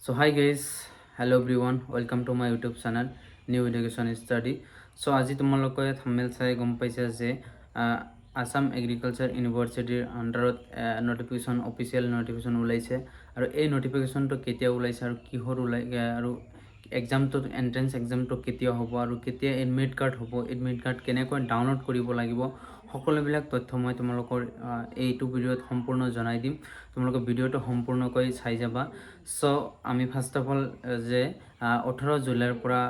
So hi guys, hello everyone, welcome to my YouTube channel New Education Study. So আজি তোমালোকে thumbnail চাই গম পাইছা যে আসাম এগ্ৰিকালচাৰ ইউনিভাৰ্চিটিৰ আন্ডাৰত নটিফিকেশ্যন অফিচিয়েল নটিফিকেশ্যন ওলাইছে আৰু এই নটিফিকেশ্যনটো কেতিয়া ওলাইছে আৰু কিহৰ ওলাই আৰু এক্সামটো এন্ট্ৰেন্স এক্সামটো কেতিয়া হ'ব আৰু কেতিয়া এডমিট কাৰ্ড হ'ব এডমিট কাৰ্ড কেনেকৈ ডাউনলোড কৰিব লাগিব সকলোবিলাক তথ্য মই তোমালোকৰ এইটো ভিডিঅ'ত সম্পূৰ্ণ জনাই দিম। তোমালোকে ভিডিঅ'টো সম্পূৰ্ণকৈ চাই যাবা। সো আমি ফাৰ্ষ্ট অফ অল যে 18 জুলাইৰ পৰা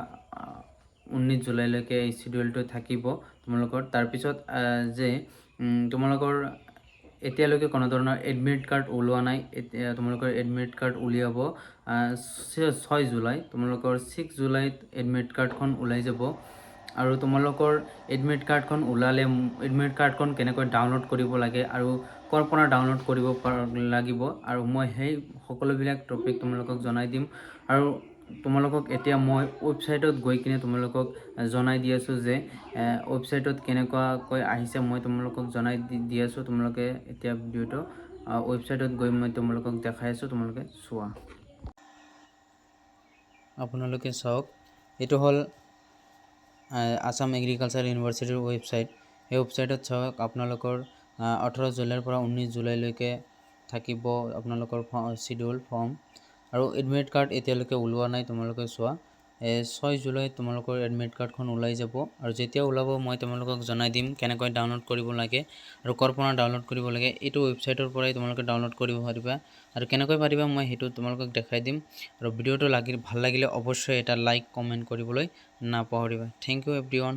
19 জুলাইলৈকে এই শিডিউলটো থাকিব তোমালোকৰ। তাৰপিছত যে তোমালোকৰ এতিয়ালৈকে কোনো ধৰণৰ এডমিট কাৰ্ড ওলোৱা নাই। এতিয়া তোমালোকৰ এডমিট কাৰ্ড উলিয়াব 6 জুলাই। তোমালোকৰ 6 জুলাইত এডমিট কাৰ্ডখন ওলাই যাব আৰু তোমালোকৰ এডমিট কাৰ্ডখন ওলালে এডমিট কাৰ্ডখন কেনেকৈ ডাউনলোড কৰিব লাগে আৰু ক'ৰ পৰা ডাউনলোড কৰিব লাগিব আৰু মই সেই সকলোবিলাক টপিক তোমালোকক জনাই দিম। আৰু তোমালোকক এতিয়া মই ৱেবছাইটত গৈ কিনে তোমালোকক জনাই দি আছোঁ যে ৱেবছাইটত কেনেকুৱাকৈ আহিছে মই তোমালোকক জনাই দি আছোঁ। তোমালোকে এতিয়া ভিডিঅ'টো ৱেবছাইটত গৈ মই তোমালোকক দেখাই আছোঁ, তোমালোকে চোৱা। আপোনালোকে চাওক, এইটো হ'ল আসাম এগ্ৰিকালচাৰ ইউনিভাৰ্চিটিৰ ৱেবছাইট। এই ৱেবছাইটত চাওক আপোনালোকৰ 18 জুলাইৰ পৰা 19 জুলাইলৈকে থাকিব আপোনালোকৰ শিডিউল ফৰ্ম আৰু এডমিট কাৰ্ড এতিয়ালৈকে ওলোৱা নাই। তোমালোকে চোৱা 6 জুলাইত তোমালোকৰ এডমিট কাৰ্ডখন ওলাই যাব আৰু যেতিয়া ওলাব মই তোমালোকক জনাই দিম কেনেকৈ ডাউনলোড কৰিব লাগে আৰু ক'ৰ পৰা ডাউনলোড কৰিব লাগে। এইটো ৱেবছাইটৰ পৰাই তোমালোকে ডাউনলোড কৰিব পাৰিবা আৰু কেনেকৈ পাৰিবা মই সেইটো তোমালোকক দেখাই দিম। আৰু ভিডিঅ'টো ভাল লাগিলে অৱশ্যই এটা লাইক কমেণ্ট কৰিবলৈ নাপাহৰিবা। Thank U everyone.